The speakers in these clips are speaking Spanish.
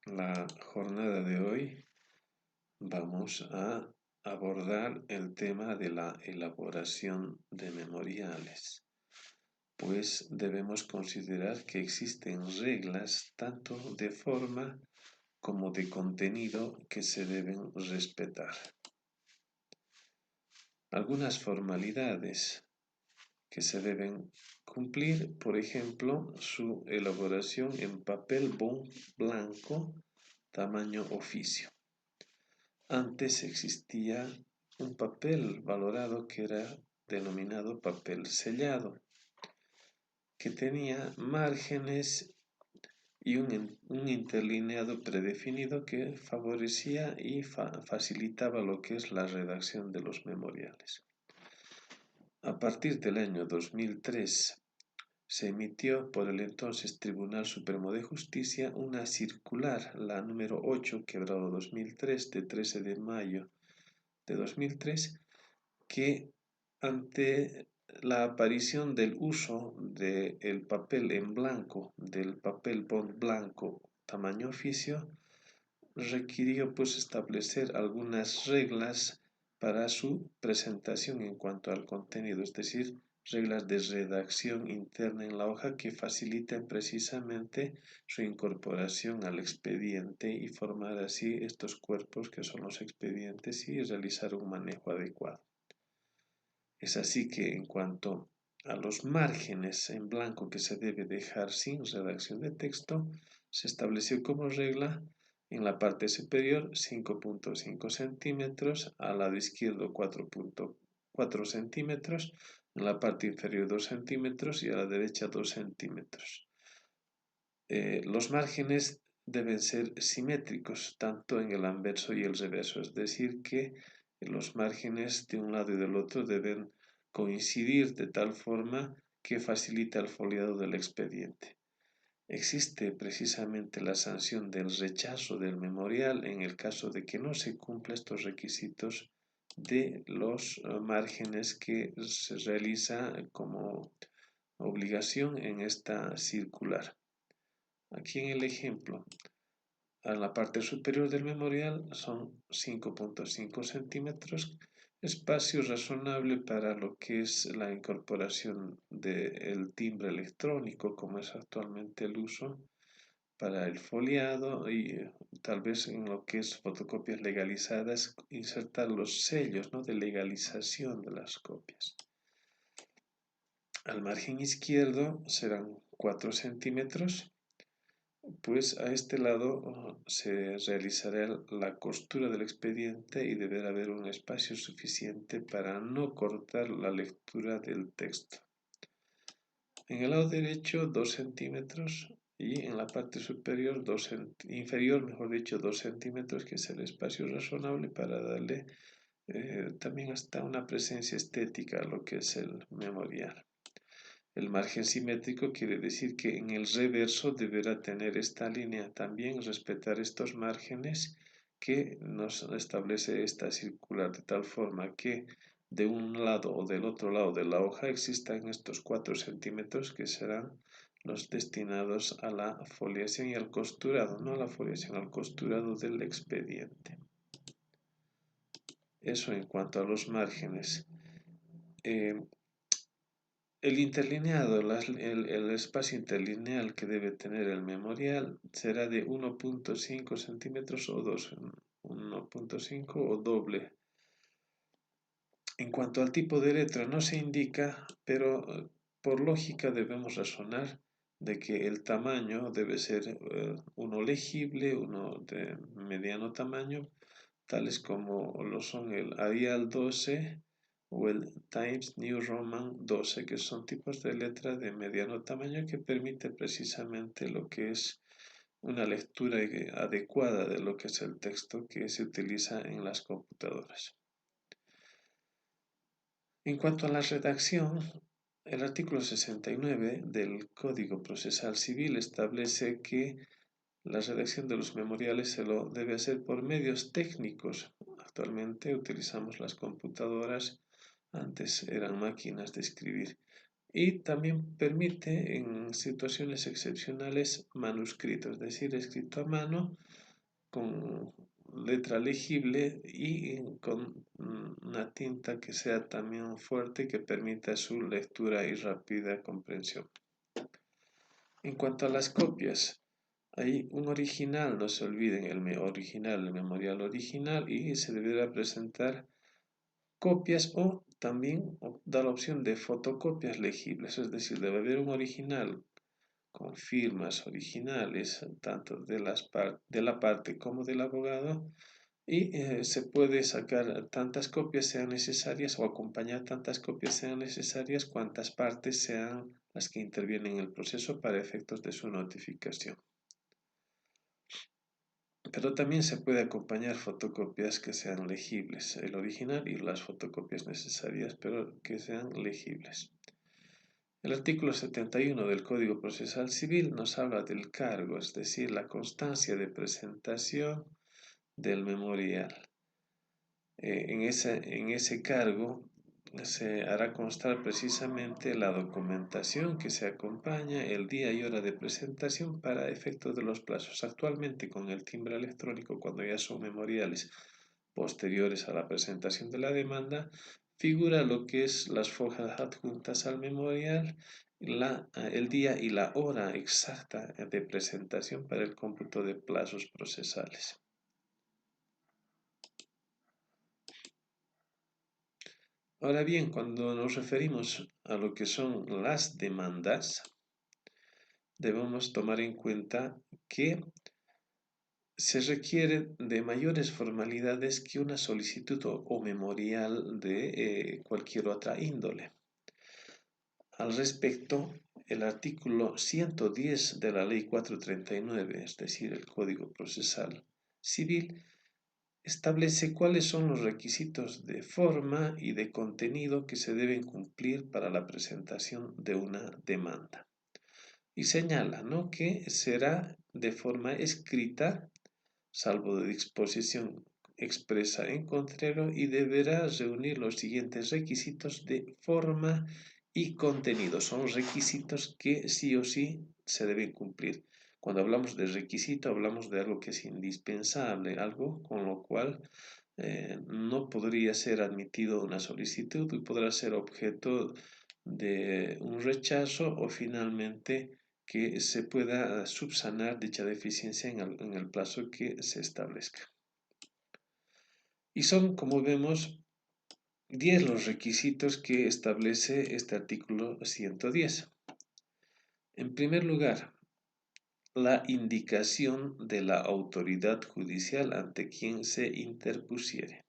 La jornada de hoy vamos a abordar el tema de la elaboración de memoriales, pues debemos considerar que existen reglas tanto de forma como de contenido que se deben respetar. Algunas formalidades que se deben cumplir, por ejemplo, su elaboración en papel bond blanco tamaño oficio. Antes existía un papel valorado que era denominado papel sellado, que tenía márgenes y un interlineado predefinido que favorecía y facilitaba lo que es la redacción de los memoriales. A partir del año 2003 se emitió por el entonces Tribunal Supremo de Justicia una circular, la número 8, quebrado 2003, de 13 de mayo de 2003, que ante la aparición del uso del papel en blanco, del papel bond blanco tamaño oficio, requirió pues establecer algunas reglas para su presentación en cuanto al contenido, es decir, reglas de redacción interna en la hoja que faciliten precisamente su incorporación al expediente y formar así estos cuerpos que son los expedientes y realizar un manejo adecuado. Es así que en cuanto a los márgenes en blanco que se debe dejar sin redacción de texto, se estableció como regla en la parte superior 5.5 centímetros, al lado izquierdo 4.4 centímetros, en la parte inferior 2 centímetros y a la derecha 2 centímetros. Los márgenes deben ser simétricos tanto en el anverso y el reverso, es decir que los márgenes de un lado y del otro deben coincidir de tal forma que facilita el foliado del expediente. Existe precisamente la sanción del rechazo del memorial en el caso de que no se cumplan estos requisitos de los márgenes que se realiza como obligación en esta circular. Aquí en el ejemplo, a la parte superior del memorial son 5.5 centímetros, espacio razonable para lo que es la incorporación del timbre electrónico, como es actualmente el uso, para el foliado y tal vez en lo que es fotocopias legalizadas, insertar los sellos, ¿no?, de legalización de las copias. Al margen izquierdo serán 4 centímetros. Pues a este lado se realizará la costura del expediente y deberá haber un espacio suficiente para no cortar la lectura del texto. En el lado derecho 2 centímetros y en la parte superior inferior, mejor dicho, 2 centímetros, que es el espacio razonable para darle también hasta una presencia estética a lo que es el memorial. El margen simétrico quiere decir que en el reverso deberá tener esta línea también, respetar estos márgenes que nos establece esta circular, de tal forma que de un lado o del otro lado de la hoja existan estos 4 centímetros que serán los destinados a la foliación y al costurado, no a la foliación, al costurado del expediente. Eso en cuanto a los márgenes. El interlineado, el espacio interlineal que debe tener el memorial será de 1.5 centímetros o 2, 1.5 o doble. En cuanto al tipo de letra no se indica, pero por lógica debemos razonar de que el tamaño debe ser uno legible, uno de mediano tamaño, tales como lo son el Arial 12 o el Times New Roman 12, que son tipos de letra de mediano tamaño que permite precisamente lo que es una lectura adecuada de lo que es el texto que se utiliza en las computadoras. En cuanto a la redacción, el artículo 69 del Código Procesal Civil establece que la redacción de los memoriales se lo debe hacer por medios técnicos. Actualmente utilizamos las computadoras, antes eran máquinas de escribir. y también permite en situaciones excepcionales manuscrito, es decir, escrito a mano con letra legible y con una tinta que sea también fuerte que permita su lectura y rápida comprensión. En cuanto a las copias, hay un original, no se olviden, el memorial original, y se deberá presentar copias o también dar la opción de fotocopias legibles, es decir, debe haber un original con firmas originales, tanto de la parte como del abogado, y se puede sacar tantas copias sean necesarias o acompañar tantas copias sean necesarias cuantas partes sean las que intervienen en el proceso para efectos de su notificación. Pero también se puede acompañar fotocopias que sean legibles, el original y las fotocopias necesarias, pero que sean legibles. El artículo 71 del Código Procesal Civil nos habla del cargo, es decir, la constancia de presentación del memorial. En ese cargo se hará constar precisamente la documentación que se acompaña, el día y hora de presentación para efectos de los plazos. Actualmente con el timbre electrónico, cuando ya son memoriales posteriores a la presentación de la demanda, figura lo que es las fojas adjuntas al memorial, el día y la hora exacta de presentación para el cómputo de plazos procesales. Ahora bien, cuando nos referimos a lo que son las demandas, debemos tomar en cuenta que se requiere de mayores formalidades que una solicitud o memorial de cualquier otra índole. Al respecto, el artículo 110 de la Ley 439, es decir, el Código Procesal Civil, establece cuáles son los requisitos de forma y de contenido que se deben cumplir para la presentación de una demanda. Y señala, ¿no?, que será de forma escrita, salvo de disposición expresa en contrario, y deberá reunir los siguientes requisitos de forma y contenido. Son requisitos que sí o sí se deben cumplir. Cuando hablamos de requisito, hablamos de algo que es indispensable, algo con lo cual no podría ser admitido una solicitud y podrá ser objeto de un rechazo o finalmente que se pueda subsanar dicha deficiencia en el plazo que se establezca. Y son, como vemos, 10 los requisitos que establece este artículo 110. En primer lugar, la indicación de la autoridad judicial ante quien se interpusiere.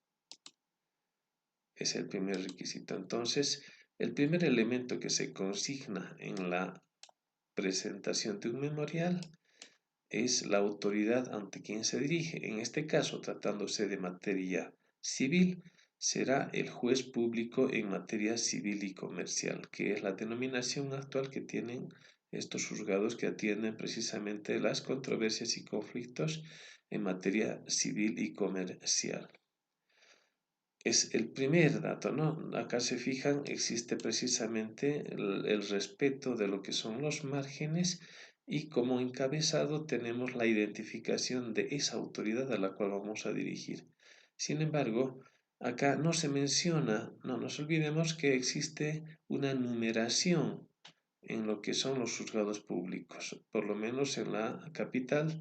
Es el primer requisito. Entonces, el primer elemento que se consigna en la presentación de un memorial es la autoridad ante quien se dirige. En este caso, tratándose de materia civil, será el juez público en materia civil y comercial, que es la denominación actual que tienen estos juzgados que atienden precisamente las controversias y conflictos en materia civil y comercial. Es el primer dato, ¿no? Acá se fijan, existe precisamente el respeto de lo que son los márgenes y como encabezado tenemos la identificación de esa autoridad a la cual vamos a dirigir. Sin embargo, acá no se menciona, no nos olvidemos que existe una numeración en lo que son los juzgados públicos, por lo menos en la capital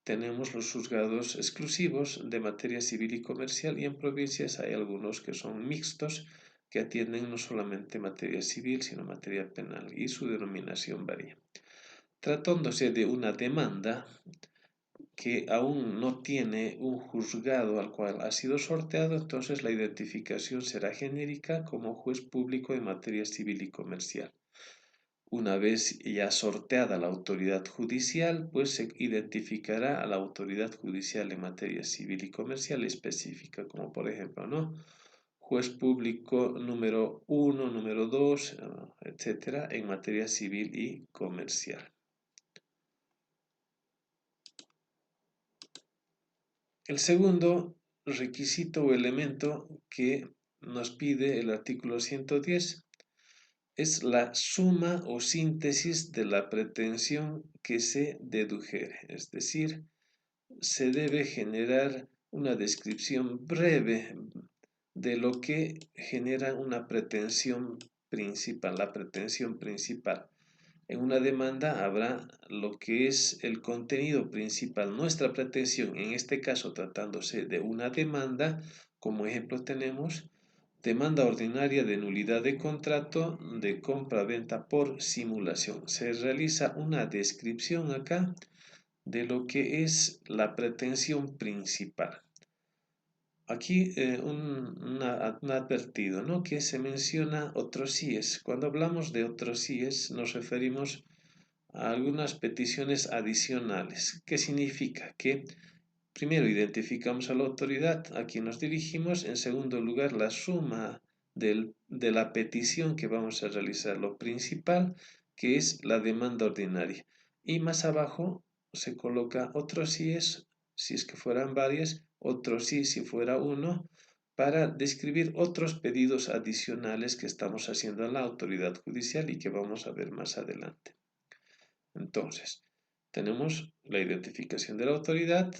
tenemos los juzgados exclusivos de materia civil y comercial y en provincias hay algunos que son mixtos que atienden no solamente materia civil sino materia penal y su denominación varía. Tratándose de una demanda que aún no tiene un juzgado al cual ha sido sorteado, entonces la identificación será genérica como juez público en materia civil y comercial. Una vez ya sorteada la autoridad judicial, pues se identificará a la autoridad judicial en materia civil y comercial específica, como por ejemplo, ¿no?, juez público número 1, número 2, etcétera, en materia civil y comercial. El segundo requisito o elemento que nos pide el artículo 110 es la suma o síntesis de la pretensión que se dedujere, es decir, se debe generar una descripción breve de lo que genera una pretensión principal, la pretensión principal. En una demanda habrá lo que es el contenido principal, nuestra pretensión, en este caso tratándose de una demanda, como ejemplo tenemos demanda ordinaria de nulidad de contrato de compra-venta por simulación. Se realiza una descripción acá de lo que es la pretensión principal. Aquí un advertido, ¿no? Que se menciona otros síes. Cuando hablamos de otros síes nos referimos a algunas peticiones adicionales. ¿Qué significa? Que primero identificamos a la autoridad a quien nos dirigimos. En segundo lugar, la suma de la petición que vamos a realizar. Lo principal, que es la demanda ordinaria. Y más abajo se coloca otros síes, si es que fueran varias, otro sí si fuera uno, para describir otros pedidos adicionales que estamos haciendo a la autoridad judicial y que vamos a ver más adelante. Entonces, tenemos la identificación de la autoridad,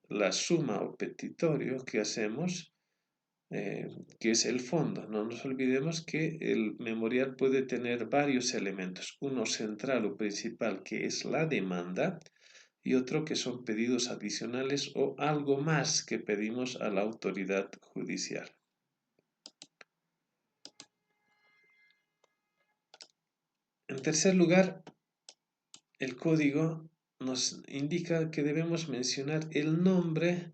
la suma o petitorio que hacemos, que es el fondo. No nos olvidemos que el memorial puede tener varios elementos, uno central o principal que es la demanda y otro que son pedidos adicionales o algo más que pedimos a la autoridad judicial. En tercer lugar, el código nos indica que debemos mencionar el nombre,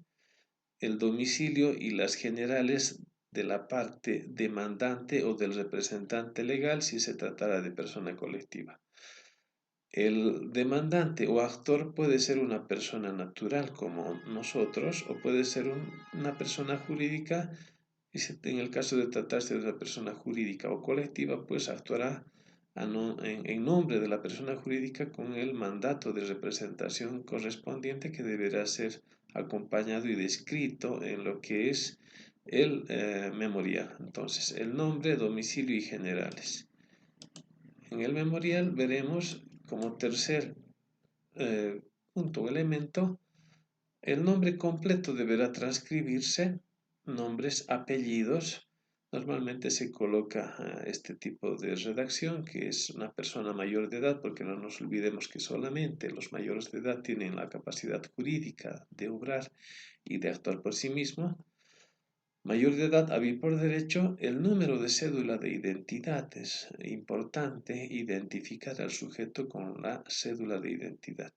el domicilio y las generales de la parte demandante o del representante legal si se tratara de persona colectiva. El demandante o actor puede ser una persona natural como nosotros o puede ser una persona jurídica y en el caso de tratarse de una persona jurídica o colectiva pues actuará en nombre de la persona jurídica con el mandato de representación correspondiente que deberá ser acompañado y descrito en lo que es el memorial. Entonces, el nombre, domicilio y generales. En el memorial veremos como tercer punto o elemento, el nombre completo deberá transcribirse, nombres, apellidos. Normalmente se coloca este tipo de redacción, que es una persona mayor de edad, porque no nos olvidemos que solamente los mayores de edad tienen la capacidad jurídica de obrar y de actuar por sí mismo. Mayor de edad, hábil por derecho, el número de cédula de identidad. Es importante identificar al sujeto con la cédula de identidad.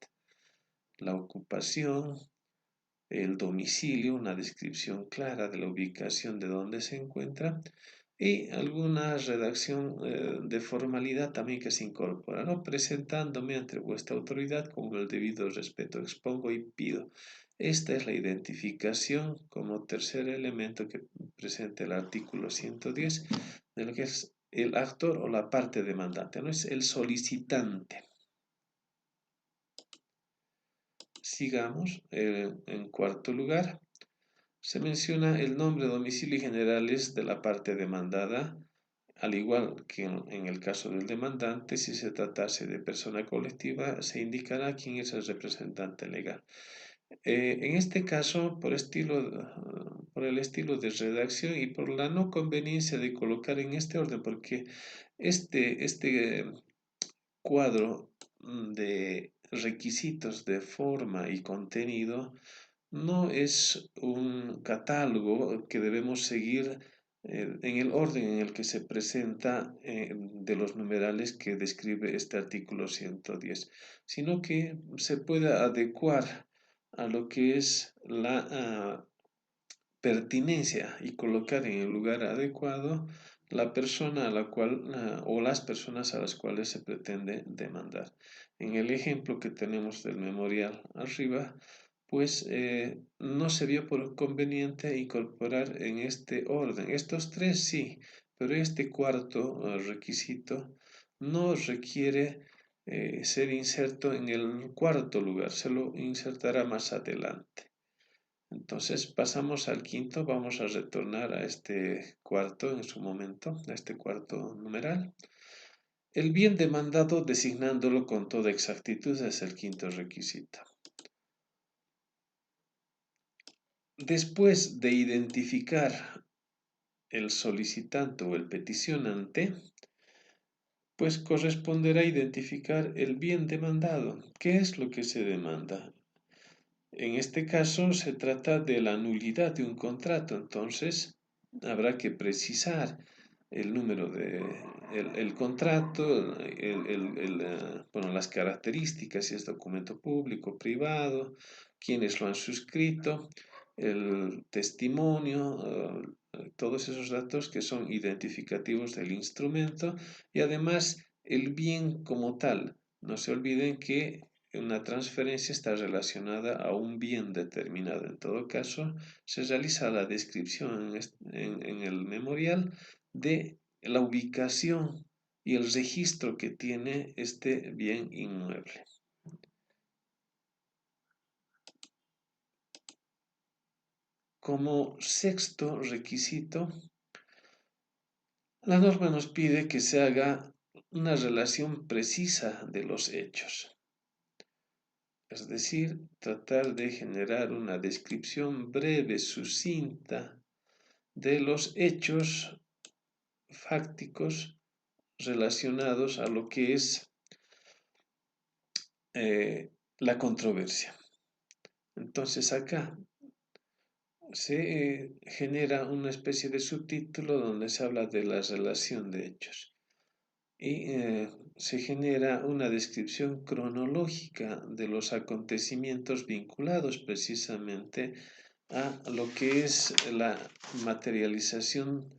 La ocupación, el domicilio, una descripción clara de la ubicación de donde se encuentra y alguna redacción de formalidad también que se incorpora, ¿no? Presentándome ante vuestra autoridad con el debido respeto, expongo y pido. Esta es la identificación como tercer elemento que presenta el artículo 110 de lo que es el actor o la parte demandante, no es el solicitante. Sigamos, en cuarto lugar, se menciona el nombre, domicilio y generales de la parte demandada, al igual que en el caso del demandante, si se tratase de persona colectiva, se indicará quién es el representante legal. En este caso, por el estilo de redacción y por la no conveniencia de colocar en este orden, porque este cuadro de requisitos de forma y contenido no es un catálogo que debemos seguir en el orden en el que se presenta de los numerales que describe este artículo 110, sino que se puede adecuar a lo que es la pertinencia y colocar en el lugar adecuado la persona a la cual o las personas a las cuales se pretende demandar. En el ejemplo que tenemos del memorial arriba, pues no se vio por conveniente incorporar en este orden. Estos tres sí, pero este cuarto requisito no requiere ser inserto en el cuarto lugar, se lo insertará más adelante. Entonces pasamos al quinto, vamos a retornar a este cuarto en su momento, a este cuarto numeral. El bien demandado designándolo con toda exactitud es el quinto requisito. Después de identificar el solicitante o el peticionante, pues corresponderá identificar el bien demandado. ¿Qué es lo que se demanda? En este caso se trata de la nulidad de un contrato, entonces habrá que precisar el número de el contrato, bueno, las características, si es documento público, privado, quiénes lo han suscrito, el testimonio, todos esos datos que son identificativos del instrumento y además el bien como tal. No se olviden que una transferencia está relacionada a un bien determinado. En todo caso, se realiza la descripción en el memorial de la ubicación y el registro que tiene este bien inmueble. Como sexto requisito, la norma nos pide que se haga una relación precisa de los hechos. Es decir, tratar de generar una descripción breve, sucinta, de los hechos fácticos relacionados a lo que es la controversia. Entonces acá se genera una especie de subtítulo donde se habla de la relación de hechos y se genera una descripción cronológica de los acontecimientos vinculados precisamente a lo que es la materialización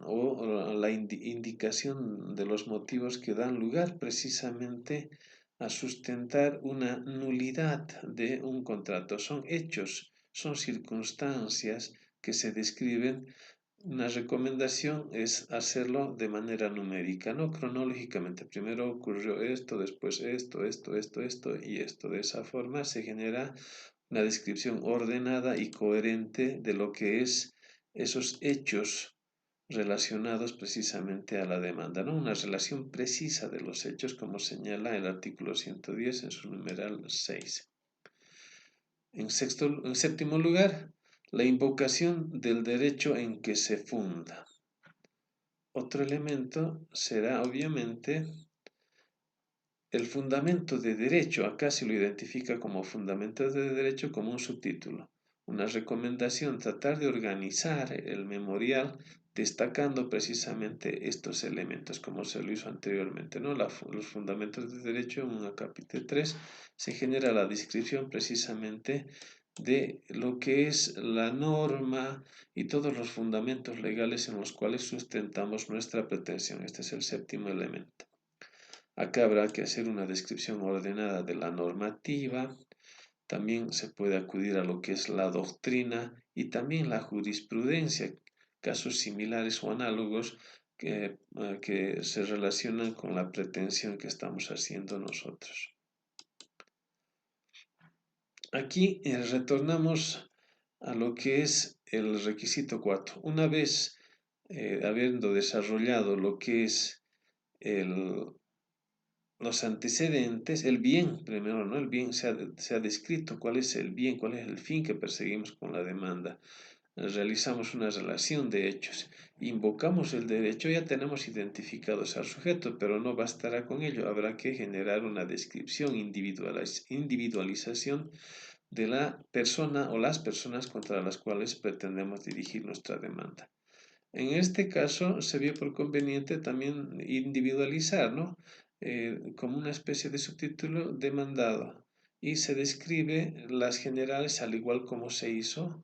o la indicación de los motivos que dan lugar precisamente a sustentar una nulidad de un contrato. Son hechos, son circunstancias que se describen. Una recomendación es hacerlo de manera numérica, no cronológicamente. Primero ocurrió esto, después esto y esto. De esa forma se genera una descripción ordenada y coherente de lo que es esos hechos relacionados precisamente a la demanda, ¿no? Una relación precisa de los hechos, como señala el artículo 110 en su numeral 6. En séptimo lugar, la invocación del derecho en que se funda. Otro elemento será obviamente el fundamento de derecho. Acá se lo identifica como fundamento de derecho como un subtítulo. Una recomendación, tratar de organizar el memorial destacando precisamente estos elementos, como se lo hizo anteriormente, ¿no? Los fundamentos de derecho en un capítulo 3 se genera la descripción precisamente de lo que es la norma y todos los fundamentos legales en los cuales sustentamos nuestra pretensión. Este es el séptimo elemento. Acá habrá que hacer una descripción ordenada de la normativa. También se puede acudir a lo que es la doctrina y también la jurisprudencia, casos similares o análogos que se relacionan con la pretensión que estamos haciendo nosotros. Aquí retornamos a lo que es el requisito 4. Una vez habiendo desarrollado lo que es los antecedentes, el bien, primero, ¿no? El bien se ha descrito cuál es el bien, cuál es el fin que perseguimos con la demanda. Realizamos una relación de hechos, invocamos el derecho, ya tenemos identificados al sujeto, pero no bastará con ello, habrá que generar una descripción, individualización de la persona o las personas contra las cuales pretendemos dirigir nuestra demanda. En este caso se vio por conveniente también individualizar, ¿no? Como una especie de subtítulo demandado y se describe las generales al igual como se hizo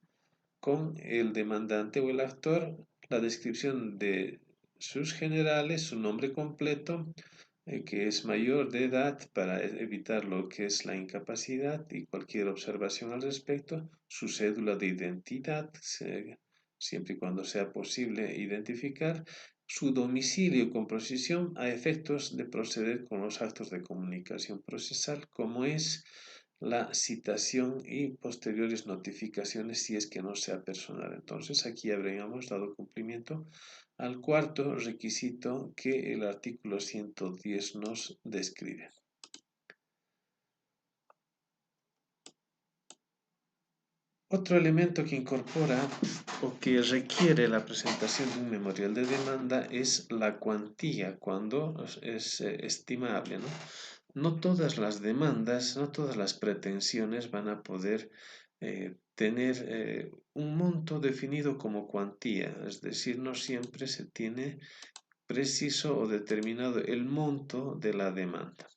con el demandante o el actor, la descripción de sus generales, su nombre completo, que es mayor de edad para evitar lo que es la incapacidad y cualquier observación al respecto, su cédula de identidad, siempre y cuando sea posible identificar, su domicilio con precisión a efectos de proceder con los actos de comunicación procesal, como es la citación y posteriores notificaciones si es que no sea personal. Entonces aquí habríamos dado cumplimiento al cuarto requisito que el artículo 110 nos describe. Otro elemento que incorpora o que requiere la presentación de un memorial de demanda es la cuantía, cuando es estimable, ¿no? No todas las demandas, no todas las pretensiones van a poder tener un monto definido como cuantía, es decir, no siempre se tiene preciso o determinado el monto de la demanda.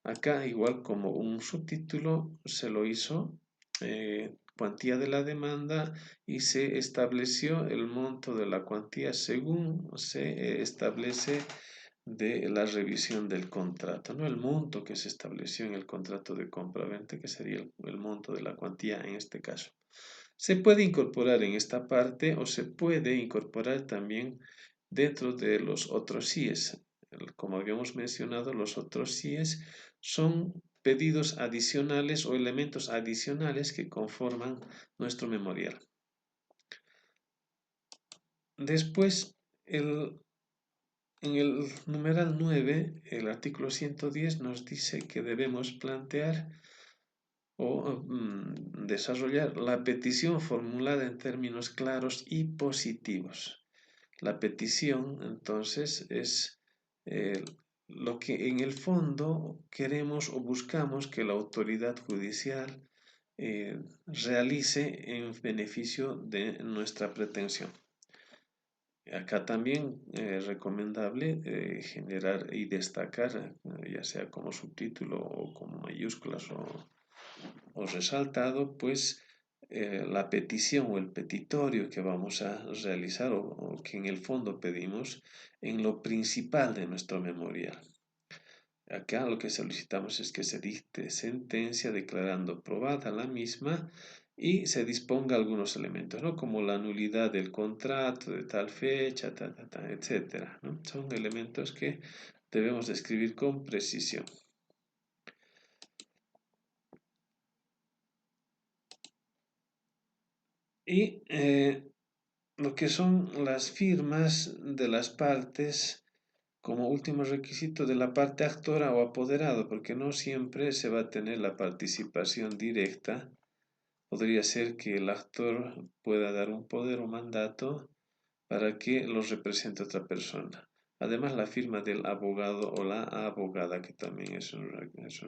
Acá, igual como un subtítulo, se lo hizo cuantía de la demanda y se estableció el monto de la cuantía según se establece de la revisión del contrato, ¿no? El monto que se estableció en el contrato de compra-venta, que sería el monto de la cuantía en este caso. Se puede incorporar en esta parte o se puede incorporar también dentro de los otros CIES. Como habíamos mencionado, los otros CIES son pedidos adicionales o elementos adicionales que conforman nuestro memorial. Después, en el numeral 9, el artículo 110 nos dice que debemos plantear o desarrollar la petición formulada en términos claros y positivos. La petición, entonces, es lo que en el fondo queremos o buscamos que la autoridad judicial realice en beneficio de nuestra pretensión. Acá también es recomendable generar y destacar, ya sea como subtítulo o como mayúsculas o resaltado, pues la petición o el petitorio que vamos a realizar o que en el fondo pedimos en lo principal de nuestro memorial. Acá lo que solicitamos es que se dicte sentencia declarando probada la misma y se disponga algunos elementos, ¿no? Como la nulidad del contrato de tal fecha, etc., ¿no? Son elementos que debemos describir con precisión. Y lo que son las firmas de las partes como último requisito de la parte actora o apoderado, porque no siempre se va a tener la participación directa. Podría ser que el actor pueda dar un poder o mandato para que los represente otra persona. Además, la firma del abogado o la abogada, que también es un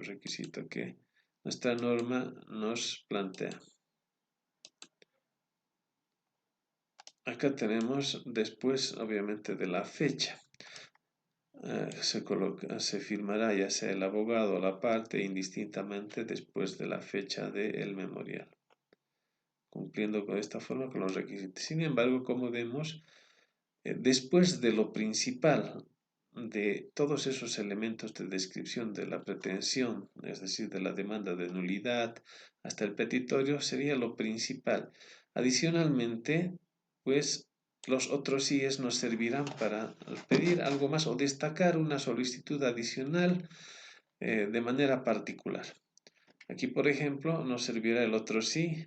requisito que nuestra norma nos plantea. Acá tenemos después, obviamente, de la fecha. Se firmará ya sea el abogado o la parte indistintamente después de la fecha del memorial, cumpliendo con esta forma con los requisitos. Sin embargo, como vemos, después de lo principal, de todos esos elementos de descripción de la pretensión, es decir, de la demanda de nulidad hasta el petitorio, sería lo principal. Adicionalmente, pues los otros síes nos servirán para pedir algo más o destacar una solicitud adicional de manera particular. Aquí, por ejemplo, nos servirá el otro sí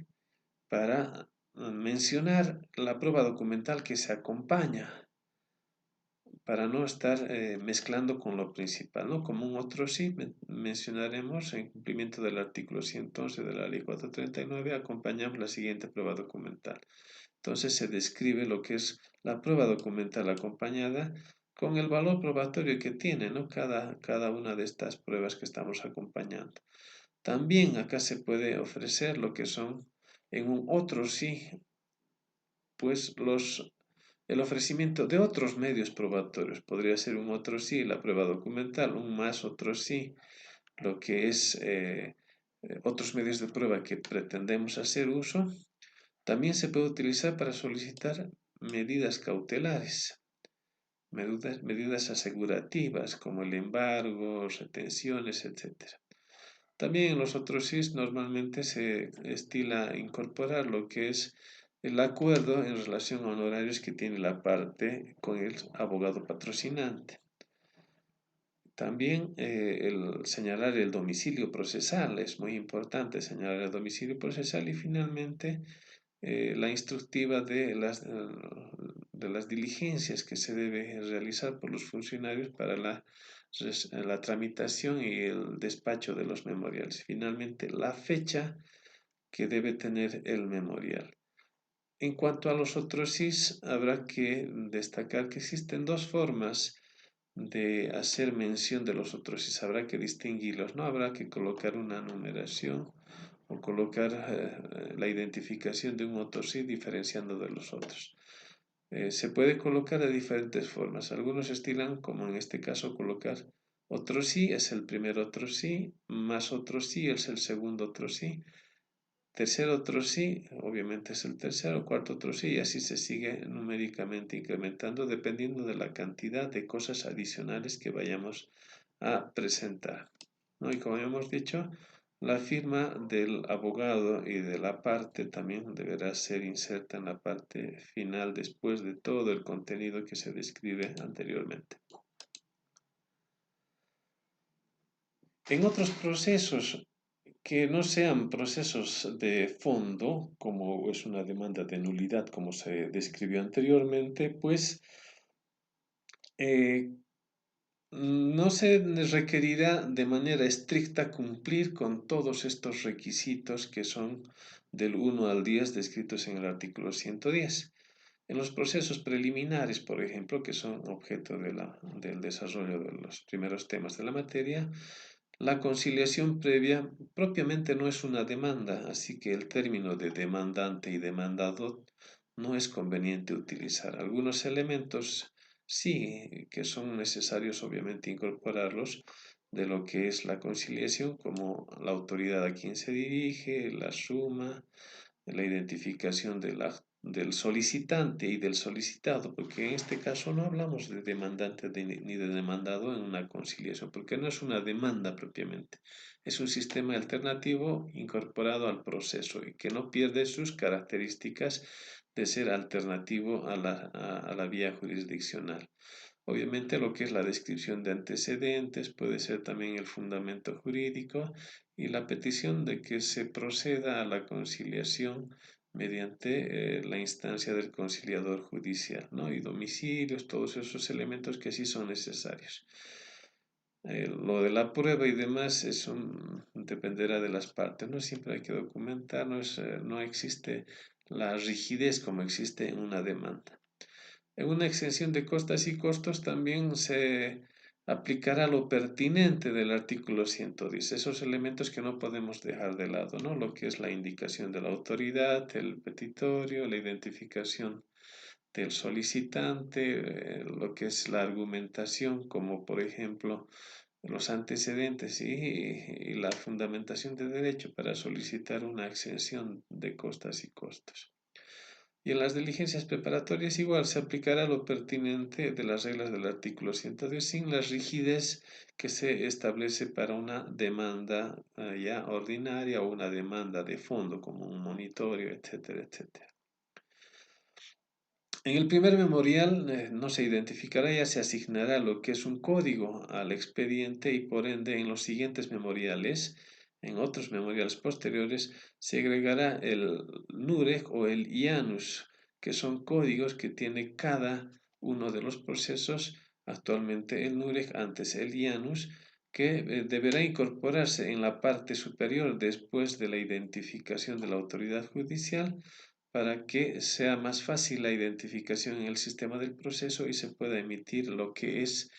para mencionar la prueba documental que se acompaña, para no estar mezclando con lo principal, ¿no? Como un otro sí, mencionaremos en cumplimiento del artículo 111 de la Ley 439, acompañamos la siguiente prueba documental. Entonces se describe lo que es la prueba documental acompañada con el valor probatorio que tiene, ¿no? Cada una de estas pruebas que estamos acompañando. También acá se puede ofrecer lo que son en un otro sí, pues el ofrecimiento de otros medios probatorios. Podría ser un otro sí, la prueba documental, un más otro sí, lo que es otros medios de prueba que pretendemos hacer uso. También se puede utilizar para solicitar medidas cautelares, medidas asegurativas como el embargo, retenciones, etc. También en los otros SIS normalmente se estila incorporar lo que es el acuerdo en relación a honorarios que tiene la parte con el abogado patrocinante. También el señalar el domicilio procesal, es muy importante señalar el domicilio procesal y finalmente la instructiva de las diligencias que se debe realizar por los funcionarios para la tramitación y el despacho de los memoriales. Finalmente, la fecha que debe tener el memorial. En cuanto a los otros SIS, habrá que destacar que existen dos formas de hacer mención de los otros SIS. Habrá que distinguirlos, no habrá que colocar una numeración o colocar la identificación de un otro SIS diferenciando de los otros. Se puede colocar de diferentes formas. Algunos estilan, como en este caso, colocar otro sí es el primer otro sí, más otro sí es el segundo otro sí, tercer otro sí, obviamente es el tercero, cuarto otro sí, y así se sigue numéricamente incrementando dependiendo de la cantidad de cosas adicionales que vayamos a presentar, ¿no? Y como hemos dicho, la firma del abogado y de la parte también deberá ser inserta en la parte final después de todo el contenido que se describe anteriormente. En otros procesos que no sean procesos de fondo, como es una demanda de nulidad, como se describió anteriormente, pues no se requerirá de manera estricta cumplir con todos estos requisitos que son del 1 al 10 descritos en el artículo 110. En los procesos preliminares, por ejemplo, que son objeto del desarrollo de los primeros temas de la materia, la conciliación previa propiamente no es una demanda, así que el término de demandante y demandado no es conveniente utilizar. Algunos elementos sí que son necesarios obviamente incorporarlos de lo que es la conciliación, como la autoridad a quien se dirige, la suma, la identificación del solicitante y del solicitado, porque en este caso no hablamos de demandante ni de demandado en una conciliación, porque no es una demanda propiamente, es un sistema alternativo incorporado al proceso y que no pierde sus características de ser alternativo a la vía jurisdiccional. Obviamente lo que es la descripción de antecedentes puede ser también el fundamento jurídico y la petición de que se proceda a la conciliación mediante la instancia del conciliador judicial, ¿no? Y domicilios, todos esos elementos que sí son necesarios. Lo de la prueba y demás, eso dependerá de las partes, ¿no? Siempre hay que documentar, no existe la rigidez como existe en una demanda. En una exención de costas y costos también se aplicará lo pertinente del artículo 110, esos elementos que no podemos dejar de lado, ¿no? Lo que es la indicación de la autoridad, el petitorio, la identificación del solicitante, lo que es la argumentación, como por ejemplo los antecedentes y la fundamentación de derecho para solicitar una exención de costas y costos. Y en las diligencias preparatorias igual se aplicará lo pertinente de las reglas del artículo 110 sin la rigidez que se establece para una demanda ya ordinaria o una demanda de fondo como un monitorio, etcétera, etcétera. En el primer memorial no se identificará, ya se asignará lo que es un código al expediente y por ende en los siguientes memoriales, en otros memoriales posteriores, se agregará el NUREG o el IANUS, que son códigos que tiene cada uno de los procesos, actualmente el NUREG, antes el IANUS, que deberá incorporarse en la parte superior después de la identificación de la autoridad judicial para que sea más fácil la identificación en el sistema del proceso y se pueda emitir lo que es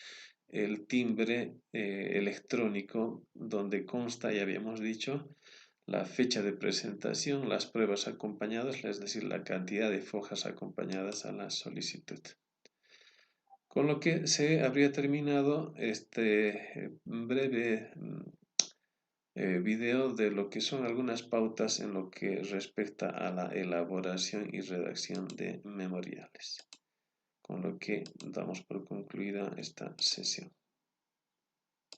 el timbre electrónico donde consta, ya habíamos dicho, la fecha de presentación, las pruebas acompañadas, es decir, la cantidad de fojas acompañadas a la solicitud. Con lo que se habría terminado este breve video de lo que son algunas pautas en lo que respecta a la elaboración y redacción de memoriales, con lo que damos por concluida esta sesión.